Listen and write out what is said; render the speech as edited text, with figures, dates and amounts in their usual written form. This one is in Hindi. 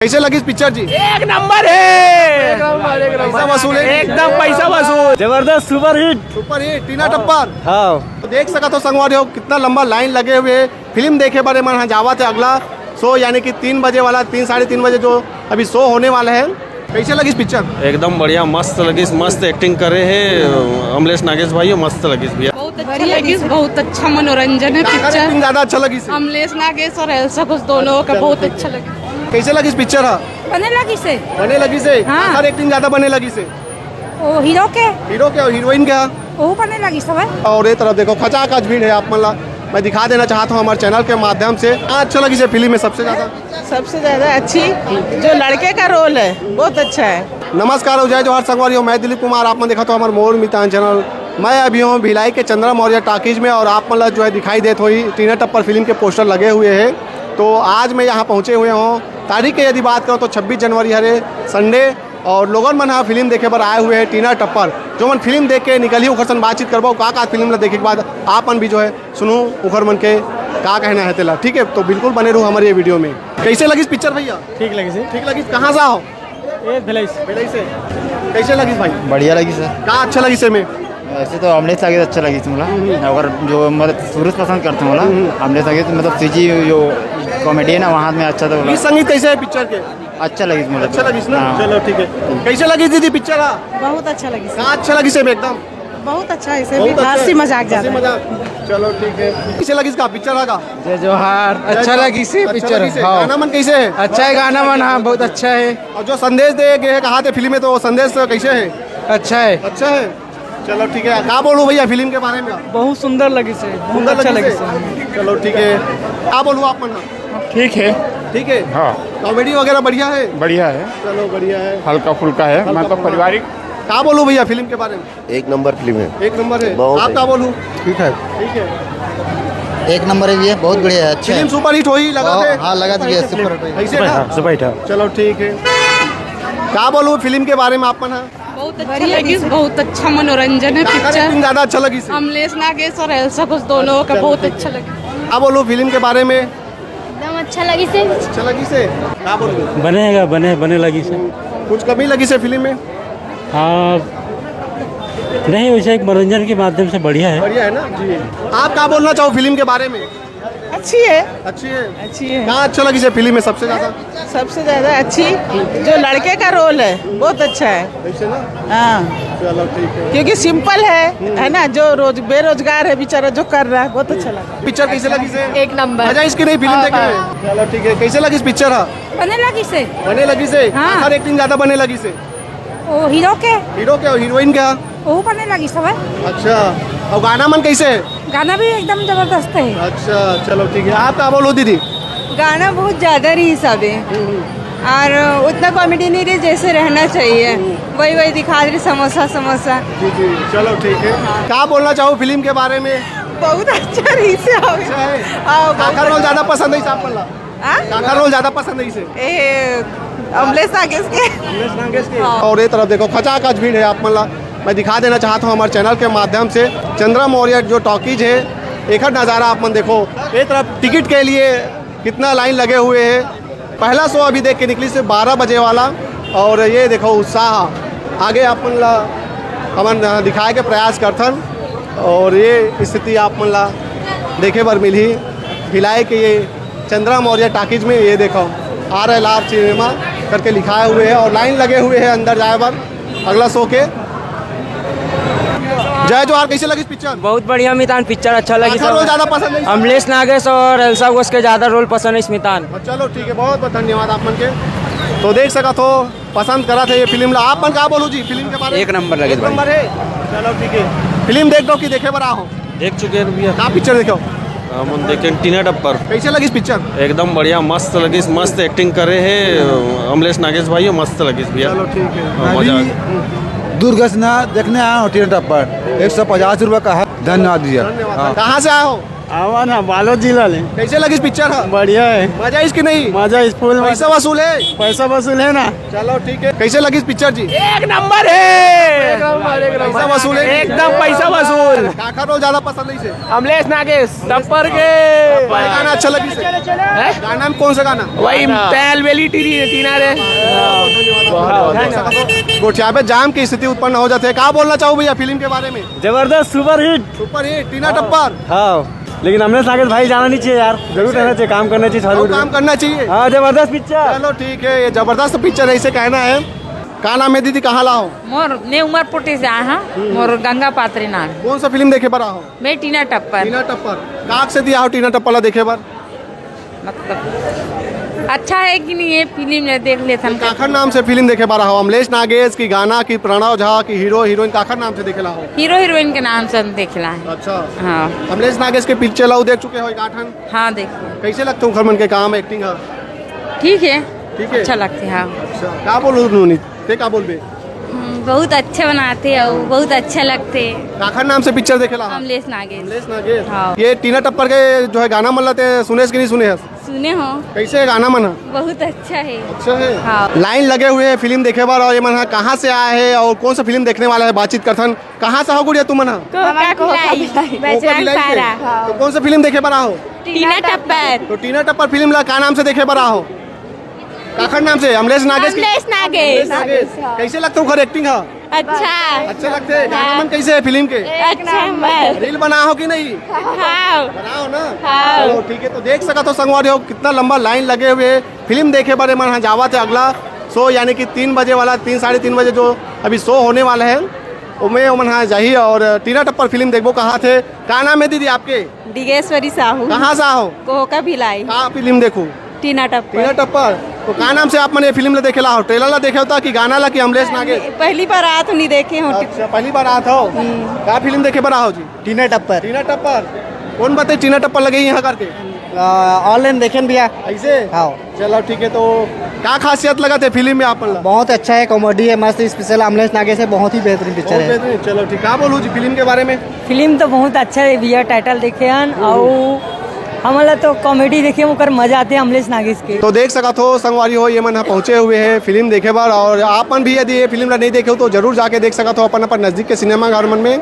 कैसे लगी इस पिक्चर जी? एक नंबर है, पैसा वसूल है, एकदम पैसा वसूल, जबरदस्त सुपर हिट। सुपर हिट टीना टप्पर। हाँ तो देख सका तो संगवारी हो कितना लंबा लाइन लगे हुए फिल्म देखे बड़े मन जावा थे। अगला शो यानी कि 3 बजे वाला 3 साढ़े 3 बजे जो अभी शो होने वाला है। कैसे लगी इस पिक्चर? एकदम बढ़िया, मस्त लगी, मस्त एक्टिंग कर रहे हैं अमलेश नागेश भाई, मस्त लगी भैया। बहुत अच्छा लगी, बहुत अच्छा मनोरंजन है पिक्चर। एक्टिंग ज्यादा अच्छा लगी से? अमलेश नागेश और एल्सा कुछ दोनों का बहुत अच्छा लगा। कैसे लगी इस पिक्चर? बने लगी से बने लगी से? हाँ। हर एक्टिंग ज्यादा बने लगी से? वो हीरो के हीरो के और हीरोइन के? वो बने लगी सब है। और ये तरफ देखो खचाखच भीड़ है। आप मतलब मैं दिखा देना चाहता हूँ हमारे चैनल के माध्यम से। अच्छा लगी से फिल्म में सबसे ज्यादा अच्छी जो लड़के का रोल है बहुत अच्छा है। नमस्कार, जय जोहार संगवारी हो। मैं दिलीप कुमार। आपने देखा तो हमारे मोर मितान चैनल। मैं अभी हूँ भिलाई के चंद्रा मौर्य टॉकीज में और आप मतलब जो है दिखाई देते हुई टीना टप्पर फिल्म के पोस्टर लगे हुए हैं। तो आज मैं यहाँ पहुँचे हुए हूँ। तारीख की यदि बात करो तो 26 जनवरी है संडे और लोगन मन हाँ फिल्म देखे पर आए हुए हैं टीना टप्पर। जो मन फिल्म देख के निकली उखर सन बातचीत करबो का फिल्म देखे के बाद आपन भी जो है सुनू उखर मन के का कहना है तेला। ठीक है, तो बिल्कुल बने रहूँ हमारे ये वीडियो में। कैसे लगी पिक्चर भैया? ठीक लगी से, ठीक लगी। कहाँ से आओ? भिलाई से। कैसे लगी भाई? बढ़िया लगी सर। का अच्छा लगी से में? ऐसे तो अमलेश नागेश अच्छा लगी थी मला। अगर जो मतलब सूरज पसंद करते हैं मला अमलेश नागेश मतलब सीजी जो कॉमेडी है ना वहाँ में अच्छा था। गीत संगीत कैसे है पिक्चर के? अच्छा लगी थी अच्छा लगी ना? हाँ। चलो ठीक है। कैसे लगी दीदी पिक्चर? बहुत अच्छा लगी, कहाँ अच्छा लगी से में? एकदम बहुत अच्छा है। बहुत अच्छा है। हंसी मजाक हंसी ज्यादा। मजाक। चलो ठीक है। कैसे लगी इसका पिक्चर का? जय जोहार, अच्छा लगी से पिक्चर। हाँ गाना मन कैसे है? अच्छा है, गाना मन हाँ बहुत अच्छा है। और जो संदेश दे गए है कहा थे फिल्म में तो वो संदेश कैसे है? अच्छा है, अच्छा है। चलो ठीक है। क्या बोलूँ भैया फिल्म के बारे में? बहुत सुंदर लगी से, सुंदर अच्छा लगी से? से। चलो ठीक है। क्या बोलूँ आप मन? ठीक है। ठीक है। हाँ कॉमेडी वगैरह बढ़िया है? बढ़िया है, चलो बढ़िया है। हल्का फुल्का है, मतलब पारिवारिक। क्या बोलूँ भैया फिल्म के बारे में? एक नंबर फिल्म है। एक नंबर है। बहुत आप है। क्या बोलूँ? ठीक है, ठीक है। एक नंबर है, ये बहुत बढ़िया है, अच्छा फिल्म सुपर हिट हुई लगा थे? हाँ लगा दिया सुपर। ऐसे ना? चलो ठीक है। क्या बोलूँ फिल्म के बारे में आप मन? बहुत अच्छा लगी, बहुत अच्छा मनोरंजन है पिक्चर। ज्यादा अच्छा लगी से? अमलेश नागेश और एल्सा कुछ दोनों का बहुत अच्छा लगा। क्या बोलूँ फिल्म के बारे में? एकदम अच्छा लगी से। अच्छा लगी से? क्या बोलूँ? बनेगा, बने लगी से। कुछ कमी लगी से फिल्म में? हाँ नहीं, वैसे एक मनोरंजन के माध्यम से बढ़िया है। बढ़िया है ना जी। आप क्या बोलना चाहो फिल्म के बारे में? अच्छी है, अच्छी है। अच्छी है, कहाँ अच्छा लगी से फिल्म में सबसे ज्यादा? सबसे ज्यादा अच्छी जो लड़के का रोल है बहुत अच्छा है। ऐसे ना? हाँ चलो ठीक है। क्योंकि सिंपल है ना, जो रोज बेरोजगार है बेचारा जो कर रहा है बहुत अच्छा लगा। पिक्चर कैसे लगी से? एक नंबर। मजा इसकी नहीं फिल्म देखने में? चलो ठीक है। कैसे लगी इस पिक्चर? बने लगी से बने लगी से? हाँ। हर एक्टिंग ज्यादा बने लगी से? वो हीरो के हीरो के और हीरोइन के? वो बने लगी सब है। अच्छा। और गाना मन कैसे है? गाना भी एकदम जबरदस्त है। अच्छा चलो ठीक है। आप क्या बोलो दीदी? गाना बहुत ज़्यादा रही सब है और उतना कॉमेडी नहीं रही जैसे रहना चाहिए, वही दिखा रही समोसा। जी जी चलो ठीक है। क्या बोलना चाहो फिल्म के बारे में? बहुत अच्छा रही से अच्छा है। काका रोल ज्यादा पसंद है आप मला? काका रोल ज्यादा पसंद है इसे? अमलेश नागेश के। अमलेश नागेश के। और ये तरफ देखो खचाखच भीड़ है। आप मतलब मैं दिखा देना चाहता हूँ हमारे चैनल के माध्यम से चंद्रा मौर्य जो टॉकीज है एक नज़ारा आप मन देखो। एक तरफ टिकट के लिए कितना लाइन लगे हुए हैं। पहला शो अभी देख के निकली से 12 बजे वाला और ये देखो उत्साह आगे अपन ला हमन दिखाए के प्रयास करथन और ये स्थिति आप मन ला देखे बर मिली भिलाई के ये चंद्रा मौर्य टॉकीज में। ये देखो RLR सिनेमा करके लिखाए हुए है और लाइन लगे हुए हैं अंदर जाए बर अगला शो के। जय जोहार। कैसे लगी पिक्चर? बहुत बढ़िया मितान, पिक्चर अच्छा लगी। रोल ज्यादा पसंद है? अमलेश नागेश और एल्सा घोष के ज्यादा रोल पसंद है स्मितान। चलो ठीक है, बहुत बहुत धन्यवाद आप मन के। तो देख सका तो पसंद करा था ये फिल्म ला। आप मन क्या बोलू जी फिल्म के बारे में? एक नंबर लगी। एक नंबर है। चलो ठीक है। फिल्म देख दो कि देखे बरा हो? देख चुके हैं भैया। क्या पिक्चर देखो? हम देखे टीना टप्पर, कैसे लगी इस पिक्चर? एकदम बढ़िया, मस्त लगी, मस्त एक्टिंग कर रहे हैं अमलेश नागेश भाई, मस्त लगी भैया। चलो ठीक है। हाँ, मजा आ गया। दुर्ग से देखने आया हूँ टीना टप्पर, 150 रुपये का है। धन्यवाद भैया। धन्यवाद। कहाँ से आए हो? आवा ना बालोद जिला ले कैसे लगी पिक्चर? बढ़िया है, मजा इसकी नहीं? मजा इस फुल पैसा वसूल है? पैसा वसूल है ना। चलो ठीक है। कैसे लगी पिक्चर जी? एक नंबर है, पैसा वसूल है? एकदम पैसा वसूल। काका रोल ज्यादा पसंद नहीं से? अमलेश नागेश टप्पर के गाना अच्छा लगी से? गाना में कौन सा गाना? वही पहल बेली टीना रे। गोठिया पे जाम की स्थिति उत्पन्न हो जाते है। क्या बोलना चाहो भैया फिल्म के बारे में? जबरदस्त सुपर हिट। सुपर हिट, टीना टप्पर। हाँ लेकिन अमलेश नागेश भाई जाना नहीं चाहिए यार, जरूर रहना चाहिए, काम करना चाहिए और हॉलीवुड काम में। करना चाहिए। हाँ जबरदस्त पिक्चर। चलो ठीक है, ये जबरदस्त पिक्चर है, इसे कहना है। का नाम है दीदी, कहाँ लाओ? मोर मैं उमरपुटी से आया हूँ। मोर गंगा पात्री नाम। कौन सा फिल्म देखे पर आओ? मैं टीना टप्पर। टीना टप्पर काक से दिया हो टीना टप्पर ला देखे पर? मतलब अच्छा है कि नहीं ये फिल्म ने देख लेते हम। काखर नाम से फिल्म देखे पर आओ? अमलेश नागेश की गाना की प्रणव झा की हीरो हीरोइन काखर नाम से देखे ला हो? हीरो हीरोइन के नाम से हम देखला है। अच्छा। हाँ अमलेश नागेश के पिक्चर लाओ देख चुके हो गाठन? हाँ देखिए कैसे लगते हो खरमन के काम एक्टिंग है? ठीक है, ठीक है। अच्छा लगते हैं। हाँ अच्छा क्या बोलूँ नूनी ते का बोलबे? बहुत अच्छे बनाते हैं, बहुत अच्छा लगते हैं। काखर नाम से पिक्चर देखे ला हो? अमलेश नागेश। अमलेश नागेश। हाँ। ये टीना टप्पर के जो है गाना मन लाते सुने कि नहीं सुने है? सुने हो? कैसे है गाना मन? बहुत अच्छा है। अच्छा है। हाँ। लाइन लगे हुए हैं फिल्म देखे बार, और ये मन कहाँ से आए हैं और कौन सा फिल्म देखने वाला है बातचीत करथन। कहाँ से हो गुड़िया तुम मन? तो कौन सा फिल्म देखे बार आओ? टीना टप्पर। तो टीना टप्पर फिल्म ला का नाम से देखे बार आओ? काखर नाम से अमलेश नागेश की? अमलेश नागेश। कैसे लगते हो खर एक्टिंग है? अच्छा अच्छे लगते हैं। गाना मन कैसे है फिल्म के? अच्छा। रील बना हो कि नहीं? हाँ बनाओ ना। चलो ठीक है, तो देख सका तो संगवारी हो कितना लंबा लाइन लगे हुए फिल्म देखे बारे में। जावा थे अगला शो यानी कि 3 बजे वाला, 3 साढ़े 3 बजे जो अभी शो होने वाला है उमें उमन हाँ जाइए और टीना टप्पर फिल्म देखो। कहाँ थे? क्या नाम है दीदी आपके? डिगेश्वरी साहू। कहाँ से हो? कोह का भिलाई। कहाँ फिल्म देखो? टीना टप्पर। टीना टप्पर। तो क्या नाम से आप मैंने फिल्म ला देखे ला हो? ट्रेलर ला देखे होता कि गाना ला कि अमलेश नागेश? पहली बार आया तो नहीं देखे हो। अच्छा पहली बार आया था। क्या फिल्म देखे पर आओ जी? टीना टप्पर टीना टप्पर। कौन बताए टीना टप्पर लगे यहाँ करके? ऑनलाइन देखे भैया। ऐसे? हाँ चलो ठीक है, तो क्या खासियत लगा थे फिल्म में आप? बहुत अच्छा है, कॉमेडी है, मस्त स्पेशल अमलेश नागेश है, बहुत ही बेहतरीन पिक्चर है। चलो ठीक, क्या बोलूँ जी फिल्म के बारे में? फिल्म तो बहुत अच्छा है भैया, टाइटल देखे हन और हमारा तो कॉमेडी देखे मुकर मजा आते हैं अमलेश नागेश के। तो देख सका तो संगवारी हो ये मन पहुंचे हुए हैं फिल्म देखे बार, और आपन भी यदि ये फिल्म नहीं देखे हो तो जरूर जाके देख सका तो अपन नजदीक के सिनेमा घर मन में।